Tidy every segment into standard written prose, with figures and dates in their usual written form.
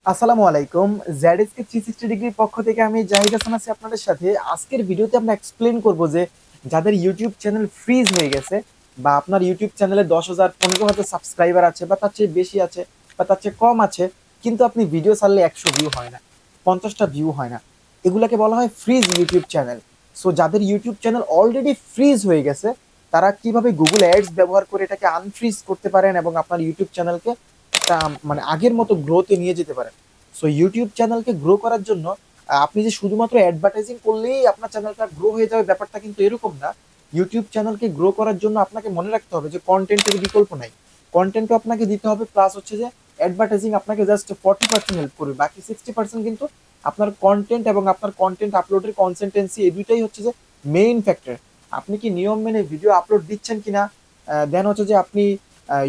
আসসালামু আলাইকুম। জেডএসকে 360 ডিগ্রির পক্ষ থেকে আমি জাহিদ হাসান আছি আপনাদের সাথে। আজকের ভিডিওতে আমরা এক্সপ্লেন করব যে যাদের ইউটিউব চ্যানেল ফ্রিজ হয়ে গেছে বা আপনার ইউটিউব চ্যানেলে 10,000 15,000 সাবস্ক্রাইবার আছে বা তার চেয়ে বেশি আছে বা তার চেয়ে কম আছে, কিন্তু আপনি ভিডিও ছাড়লে 100 ভিউ হয় না, 50টা ভিউ হয় না, এগুলাকে বলা হয় ফ্রিজ ইউটিউব চ্যানেল। সো যাদের ইউটিউব চ্যানেল অলরেডি ফ্রিজ হয়ে গেছে তারা কিভাবে গুগল অ্যাডস ব্যবহার করে এটাকে আনফ্রিজ করতে পারেন এবং আপনার ইউটিউব চ্যানেলকে একটা মানে আগের মতো গ্রোতে নিয়ে যেতে পারেন। সো ইউটিউব চ্যানেলকে গ্রো করার জন্য আপনি যে শুধুমাত্র অ্যাডভার্টাইজিং করলেই আপনার চ্যানেলটা গ্রো হয়ে যাবে ব্যাপারটা কিন্তু এরকম না। ইউটিউব চ্যানেলকে গ্রো করার জন্য আপনাকে মনে রাখতে হবে যে কন্টেন্টের বিকল্প নাই, কন্টেন্টও আপনাকে দিতে হবে, প্লাস হচ্ছে যে অ্যাডভার্টাইজিং আপনাকে জাস্ট 40% হেল্প করবে, বাকি 60% কিন্তু আপনার কন্টেন্ট এবং আপনার কন্টেন্ট আপলোডের কনসিস্টেন্সি, এই দুইটাই হচ্ছে যে মেইন ফ্যাক্টর। আপনি কি নিয়ম মেনে ভিডিও আপলোড দিচ্ছেন কিনা, দেন হচ্ছে যে আপনি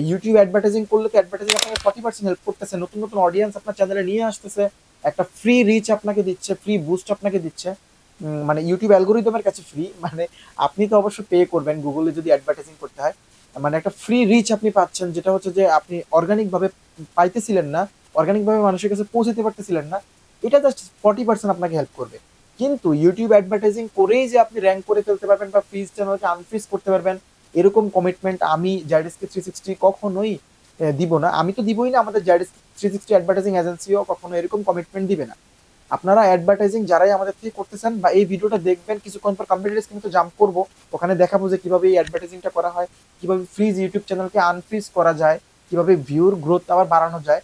ইউটিউব অ্যাডভার্টাইজিং করলে তো অ্যাডভার্টাইজিং আপনাকে 40% হেল্প করতেছে, নতুন নতুন অডিয়েন্স আপনার চ্যানেলে নিয়ে আসতেছে, একটা ফ্রি রিচ আপনাকে দিচ্ছে, ফ্রি বুস্ট আপনাকে দিচ্ছে। মানে ইউটিউব অ্যালগোরিদমের কাছে ফ্রি, মানে আপনি তো অবশ্য পে করবেন গুগলে যদি অ্যাডভার্টাইজিং করতে হয়। মানে একটা ফ্রি রিচ আপনি পাচ্ছেন, যেটা হচ্ছে যে আপনি অর্গানিক ভাবে পাইতেছিলেন না, অর্গানিক ভাবে মানুষের কাছে পৌঁছাতে পারতেছিলেন না। এটা জাস্ট 40% আপনাকে হেল্প করবে। কিন্তু ইউটিউব অ্যাডভার্টাইজিং করেই যে আপনি র্যাঙ্ক করে ফেলতে পারবেন বা ফ্রিজ চ্যানেলকে আনফ্রিজ করতে পারবেন, এরকম কমিটমেন্ট আমি জাইডেসকে 360 কখনোই দিব না। আমি তো দিবই না, আমাদের জাইডেস 360 অ্যাডভার্টাইজিং এজেন্সিও কখনো এরকম কমিটমেন্ট দিবে না। আপনারা অ্যাডভার্টাইজিং যারাই আমাদের থেকে করতেছেন বা এই ভিডিওটা দেখবেন, কিছুক্ষণ পর কম্পিউটার স্ক্রিনে তো জাম্প করবো, ওখানে দেখাবো যে কিভাবে এই অ্যাডভার্টাইজিংটা করা হয়, কিভাবে ফ্রিজ ইউটিউব চ্যানেলকে আনফ্রিজ করা যায়, কিভাবে ভিউর গ্রোথ আবার বাড়ানো যায়।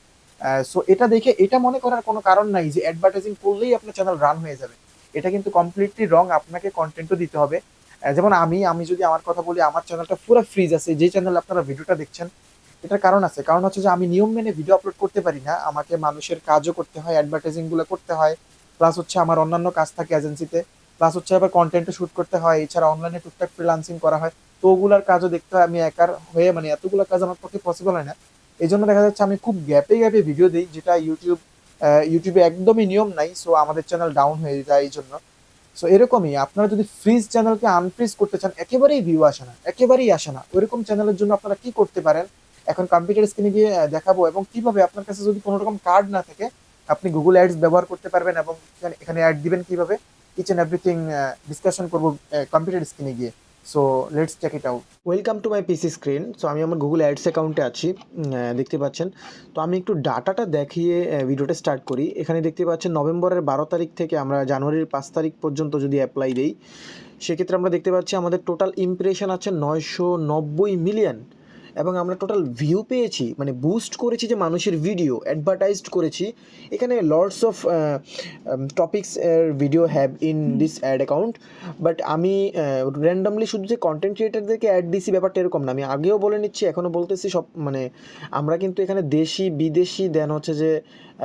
সো এটা দেখে এটা মনে করার কোনো কারণ নাই যে অ্যাডভার্টাইজিং করলেই আপনার চ্যানেল রান হয়ে যাবে। এটা কিন্তু কমপ্লিটলি রং, আপনাকে কন্টেন্টও দিতে হবে। যেমন আমি আমি যদি আমার কথা বলি, আমার চ্যানেলটা পুরো ফ্রিজ আছে, যে চ্যানেল আপনারা ভিডিওটা দেখছেন। এটার কারণ আছে, কারণ হচ্ছে যে আমি নিয়ম মেনে ভিডিও আপলোড করতে পারি না, আমাকে মানুষের কাজও করতে হয়, অ্যাডভার্টাইজিং গুলো করতে হয়, প্লাস হচ্ছে আমার অন্যান্য কাজ থাকে এজেন্সিতে, প্লাস হচ্ছে আবার কন্টেন্টও শুট করতে হয়, এছাড়া অনলাইনে টুকটাক ফ্রিল্যান্সিং করা হয়। তো ওগুলার কাজও দেখতে হয়, আমি একার হয়ে মানে এতগুলো কাজ আমার পক্ষে পসিবল হয় না। এই জন্য দেখা যাচ্ছে আমি খুব গ্যাপে গ্যাপে ভিডিও দিই, যেটা ইউটিউবে একদমই নিয়ম নাই, সো আমাদের চ্যানেল ডাউন হয়ে যায় এই জন্য। সো এরকমই আপনারা যদি ফ্রিজ চ্যানেলকে আনফ্রিজ করতে চান, একেবারেই ভিউ আসে না, একেবারেই আসে না, ওইরকম চ্যানেলের জন্য আপনারা কি করতে পারেন এখন কম্পিউটার স্ক্রিনে গিয়ে দেখাবো, এবং কিভাবে আপনার কাছে যদি কোনো রকম কার্ড না থাকে আপনি গুগল অ্যাডস ব্যবহার করতে পারবেন, এবং এখানে অ্যাড দিবেন কিভাবে, ইচ এন্ড এভরিথিং ডিসকাশন করবো কম্পিউটার স্ক্রিনে গিয়ে। So let's check it out. Welcome to my PC screen. So আমি আমার গুগল অ্যাডস অ্যাকাউন্টে আছি, দেখতে পাচ্ছেন। তো আমি একটু ডাটাটা দেখিয়ে ভিডিওটা স্টার্ট করি। এখানে দেখতে পাচ্ছেন নভেম্বরের 12 তারিখ থেকে আমরা জানুয়ারির 5 তারিখ পর্যন্ত যদি অ্যাপ্লাই দিই, সেক্ষেত্রে আমরা দেখতে পাচ্ছি আমাদের টোটাল ইমপ্রেশন আছে 990 মিলিয়ন, এবং আমরা টোটাল ভিউ পেয়েছি, মানে বুস্ট করেছি যে মানুষের ভিডিও অ্যাডভার্টাইজড করেছি। এখানে lots of topics video have in this ad account, but আমি র্যান্ডমলি শুধু যে কন্টেন্ট ক্রিয়েটারদেরকে অ্যাড দিছি ব্যাপারটা এরকম না। আমি আগেও বলে নিচ্ছি, এখনও বলতেছি, সব মানে আমরা কিন্তু এখানে দেশি বিদেশি দেন হচ্ছে যে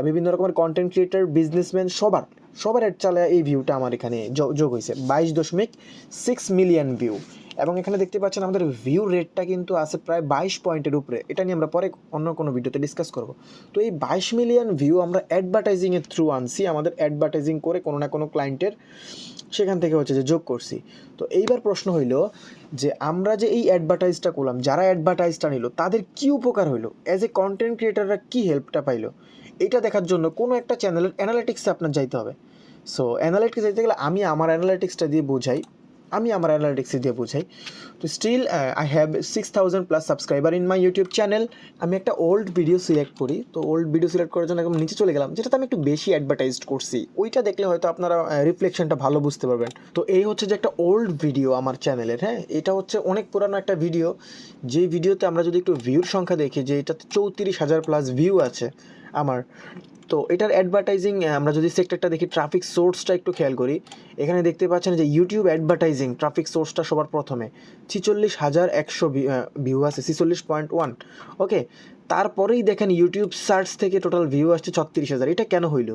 বিভিন্ন রকমের কন্টেন্ট ক্রিয়েটার বিজনেসম্যান সবার সবার অ্যাড চালায় এই ভিউটা আমার এখানে যোগ হয়েছে 22.6 মিলিয়ন ভিউ। এবং এখানে দেখতে পাচ্ছেন আমাদের ভিউ রেটটা কিন্তু আছে প্রায় 22 পয়েন্টের উপরে। এটা নিয়ে আমরা পরে অন্য কোনো ভিডিওতে ডিসকাস করব। তো এই 22 মিলিয়ন ভিউ আমরা অ্যাডভার্টাইজিংয়ের থ্রু আনছি, আমাদের অ্যাডভার্টাইজিং করে কোনো না কোনো ক্লায়েন্টের সেখান থেকে হচ্ছে যে যোগ করছি। তো এইবার প্রশ্ন হইল যে আমরা যে এই অ্যাডভার্টাইজটা করলাম, যারা অ্যাডভার্টাইজটা নিল তাদের কি উপকার হইলো, অ্যাজ এ কন্টেন্ট ক্রিয়েটাররা কী হেল্পটা পাইলো, এটা দেখার জন্য কোনো একটা চ্যানেলের অ্যানালিটিক্সে আপনার যাইতে হবে। সো অ্যানালিটিক্স যেতে গেলে আমি আমার অ্যানালিটিক্সটা দিয়ে বোঝাই, তো still I have 6,000+ subscriber in my YouTube channel. আমি একটা ওল্ড ভিডিও সিলেক্ট করি, তো ওল্ড ভিডিও সিলেক্ট করার জন্য একদম নিচে চলে গেলাম, যেটাতে আমি একটু বেশি অ্যাডভার্টাইজড করছি, ওইটা দেখলে হয়তো আপনারা রিফ্লেকশনটা ভালো বুঝতে পারবেন। তো এই হচ্ছে যে একটা ওল্ড ভিডিও আমার চ্যানেলের, হ্যাঁ, এটা হচ্ছে অনেক পুরানো একটা ভিডিও, যে ভিডিওতে আমরা যদি একটু ভিউর সংখ্যা দেখি, যে এটাতে 34,000+ ভিউ আছে আমার। তো এটার অ্যাডভার্টাইজিং আমরা যদি সেক্টরটা দেখি, ট্রাফিক সোর্সটা একটু খেয়াল করি, এখানে দেখতে পাচ্ছেন যে ইউটিউব অ্যাডভার্টাইজিং ট্রাফিক সোর্সটা সবার প্রথমে 46,100 ভিউ আছে, 46.1। ওকে, তারপরেই দেখেন ইউটিউব সার্চ থেকে টোটাল ভিউ আসছে 36,000। এটা কেন হইলো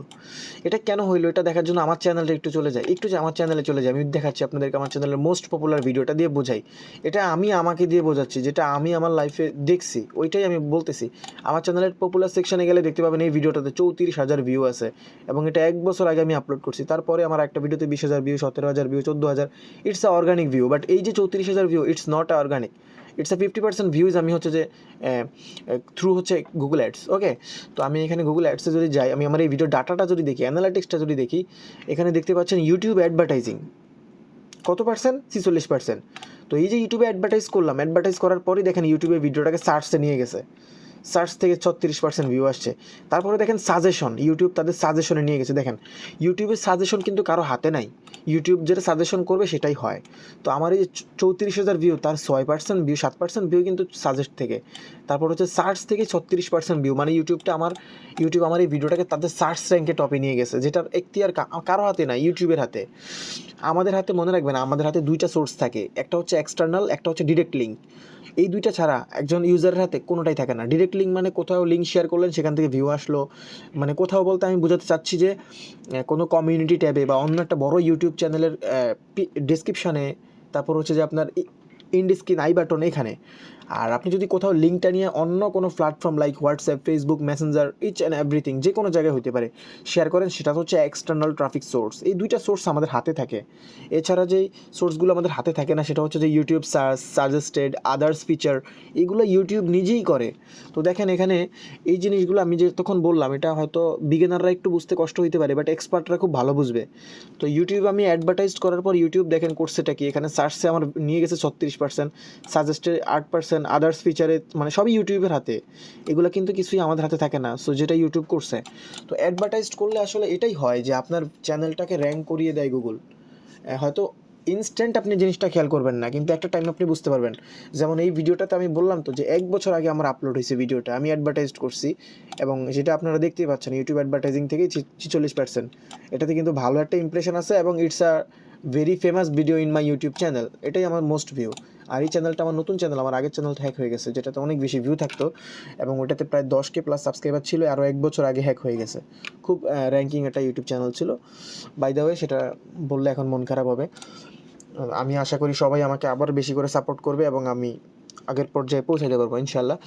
এটা দেখার জন্য আমার চ্যানেলটা একটু চলে যায়, একটু যে আমার চ্যানেলে চলে যায়, আমি দেখাচ্ছি আপনাদেরকে আমার চ্যানেলের মোস্ট পপুলার ভিডিওটা দিয়ে বোঝাই। এটা আমি আমাকে দিয়ে বোঝাচ্ছি, যেটা আমি আমার লাইফে দেখছি ওইটাই আমি বলতেছি। আমার চ্যানেলের পপুলার সেকশনে গেলে দেখতে পাবেন এই ভিডিওটাতে 34,000 ভিউ আছে, এবং এটা 1 বছর আগে আমি আপলোড করছি। তারপরে আমার একটা ভিডিওতে 20,000 view, 17,000 view, 14,000। It's a organic view, but এই যে 34,000 view, it's not a organic, it's a 50% views আমি হচ্ছে যে থ্রু হচ্ছে গুগল অ্যাডস। ওকে, তো আমি এখানে গুগল অ্যাডসে যদি যাই, আমি আমার এই ভিডিও ডাটাটা যদি দেখি, অ্যানালিটিক্সটা যদি দেখি, এখানে দেখতে পাচ্ছেন ইউটিউব অ্যাডভার্টাইজিং কত পার্সেন্ট, 46%। তো এই যে ইউটিউবে অ্যাডভার্টাইজ করলাম, অ্যাডভার্টাইজ করার পরই দেখেন ইউটিউবে ভিডিওটাকে সার্চে নিয়ে গেছে, সার্চ থেকে 36% ভিউ আসছে। তারপরে দেখেন সাজেশন, ইউটিউব তাদের সাজেশনে নিয়ে গেছে। দেখেন ইউটিউবের সাজেশন কিন্তু কারো হাতে নাই, ইউটিউব যেটা সাজেশন করবে সেটাই হয়। তো আমার এই 34,000 ভিউ, তার 6% ভিউ, 7% ভিউ কিন্তু সাজেস্ট থেকে। তারপর হচ্ছে সার্চ থেকে 36% ভিউ, মানে ইউটিউব আমার এই ভিডিওটাকে তাদের সার্চ র্যাঙ্কে টপে নিয়ে গেছে, যেটার এখতিয়ার কারো হাতে নাই, ইউটিউবের হাতে। আমাদের হাতে মনে রাখবেন, আমাদের হাতে দুইটা সোর্স থাকে, একটা হচ্ছে এক্সটার্নাল, একটা হচ্ছে ডিরেক্ট লিঙ্ক। এই দুইটা ছাড়া একজন ইউজারের হাতে কোনোটাই থাকে না। ডিরেক্ট লিঙ্ক মানে কোথাও লিঙ্ক শেয়ার করলেন, সেখান থেকে ভিউ আসলো, মানে কোথাও বলতে আমি বোঝাতে চাচ্ছি যে কোনো কমিউনিটি ট্যাবে বা অন্য একটা বড় ইউটিউব চ্যানেলের ডেসক্রিপশানে, তারপর হচ্ছে যে আপনার ইন্ড স্ক্রিন আই বাটন এখানে। আর আপনি যদি কোথাও লিঙ্কটা নিয়ে অন্য কোনো platform like WhatsApp, Facebook, Messenger, each and everything, যে কোনো জায়গায় হতে পারে, শেয়ার করেন, সেটা হচ্ছে এক্সটার্নাল ট্রাফিক সোর্স। এই দুইটা সোর্স আমাদের হাতে থাকে। এছাড়া যেই সোর্সগুলো আমাদের হাতে থাকে না, সেটা হচ্ছে যে YouTube search, suggested, others feature, এগুলো ইউটিউব নিজেই করে। তো দেখেন এখানে এই জিনিসগুলো আমি যে তখন বললাম, এটা হয়তো বিগিনাররা একটু বুঝতে কষ্ট হতে পারে, বাট এক্সপার্টরা খুব ভালো বুঝবে। তো ইউটিউব আমি অ্যাডভার্টাইজ করার পর ইউটিউব দেখেন করছেটা কি, এখানে সার্চে আমার নিয়ে গেছে 36%, সাজেস্টে 8%, আদার্স ফিচারে, মানে সবই ইউটিউবের হাতে। এগুলো কিন্তু কিছুই আমাদের হাতে থাকে না। সো যেটা ইউটিউব করছে, তো অ্যাডভার্টাইজ করলে আসলে এটাই হয় যে আপনার চ্যানেলটাকে র্যাঙ্ক করিয়ে দেয় গুগল। হয়তো ইনস্ট্যান্ট আপনি জিনিসটা খেয়াল করবেন না, কিন্তু একটা টাইম আপনি বুঝতে পারবেন। যেমন এই ভিডিওটাতে আমি বললাম তো যে 1 বছর আগে আমার আপলোড হয়েছে ভিডিওটা, আমি অ্যাডভার্টাইজড করছি, এবং যেটা আপনারা দেখতেই পাচ্ছেন ইউটিউব অ্যাডভার্টাইজিং থেকে 46%। এটাতে কিন্তু ভালো একটা ইমপ্রেশন আছে, এবং it's a very famous video in my YouTube channel. এটাই আমার মোস্ট ভিউ। আর এই চ্যানেলটা আমার নতুন চ্যানেল, আমার আগের চ্যানেলটা হ্যাক হয়ে গেছে, যেটাতে অনেক বেশি ভিউ থাকতো, এবং ওটাতে প্রায় 10K প্লাস সাবস্ক্রাইবার ছিল, আরও 1 বছর আগে হ্যাক হয়ে গেছে। খুব র্যাঙ্কিং একটা ইউটিউব চ্যানেল ছিল, বাই দ্য ওয়ে। সেটা বললে এখন মন খারাপ হবে। আমি আশা করি সবাই আমাকে আবার বেশি করে সাপোর্ট করবে, এবং আমি আগের পর্যায়ে পৌঁছাতে পারবো ইনশাল্লাহ।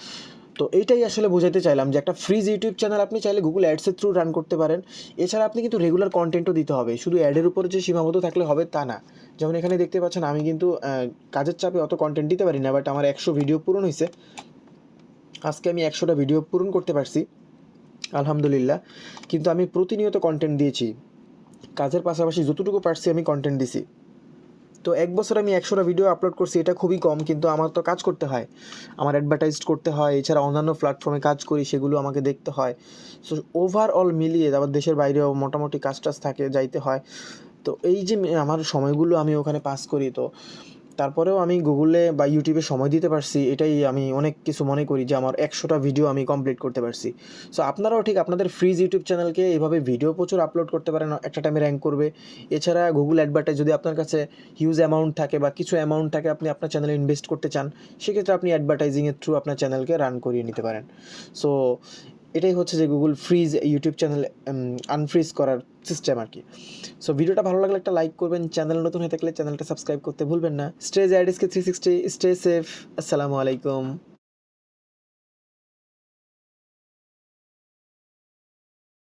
তো এইটাই আসলে বোঝাতে চাইলাম যে একটা ফ্রিজ ইউটিউব চ্যানেল আপনি চাইলে গুগল অ্যাডসের থ্রু রান করতে পারেন। এছাড়া আপনি কিন্তু রেগুলার কন্টেন্টও দিতে হবে, শুধু অ্যাডের উপরে যে সীমাবদ্ধ থাকলে হবে তা না। যেমন এখানে দেখতে পাচ্ছেন আমি কিন্তু কাজের চাপে অত কন্টেন্ট দিতে পারি না, বাট আমার 100 ভিডিও পূরণ হয়েছে। আজকে আমি 100টা ভিডিও পূরণ করতে পারছি আলহামদুলিল্লাহ। কিন্তু আমি প্রতিনিয়ত কন্টেন্ট দিয়েছি, কাজের পাশাপাশি যতটুকু পারছি আমি কন্টেন্ট দিছি। তো 1 বছর আমি 100টা ভিডিও আপলোড করছি, এটা খুবই কম, কিন্তু আমার তো কাজ করতে হয়, আমার অ্যাডভার্টাইজ করতে হয়, এছাড়া অন্যান্য প্ল্যাটফর্মে কাজ করি, সেগুলো আমাকে দেখতে হয়। সো ওভারঅল মিলিয়ে আবার দেশের বাইরেও মোটামুটি কাজ টাজ থাকে, যাইতে হয়। তো এই যে আমার সময়গুলো আমি ওখানে পাস করি, তো তারপরেও আমি গুগলে বা ইউটিউবে সময় দিতে পারছি, এটাই আমি অনেক কিছু মনে করি যে আমার 100টা ভিডিও আমি কমপ্লিট করতে পারছি। সো আপনারাও ঠিক আপনাদের ফ্রিজ ইউটিউব চ্যানেলকে এভাবে ভিডিও প্রচুর আপলোড করতে পারেন, একটা টাইমে র্যাঙ্ক করবে। এছাড়া গুগল অ্যাডভার্টাইজ যদি আপনার কাছে হিউজ অ্যামাউন্ট থাকে বা কিছু অ্যামাউন্ট থাকে, আপনি আপনার চ্যানেলে ইনভেস্ট করতে চান, সেক্ষেত্রে আপনি অ্যাডভার্টাইজিংয়ের থ্রু আপনার চ্যানেলকে রান করিয়ে নিতে পারেন। সো এটাই হচ্ছে যে Google fridge YouTube channel unfreeze করার সিস্টেম আর কি। সো ভিডিওটা ভালো লাগলে একটা লাইক করবেন, চ্যানেল নতুন হয়ে থাকলে চ্যানেলটা সাবস্ক্রাইব করতে ভুলবেন না। Stay JRDSK 360, stay safe. আসসালামু আলাইকুম।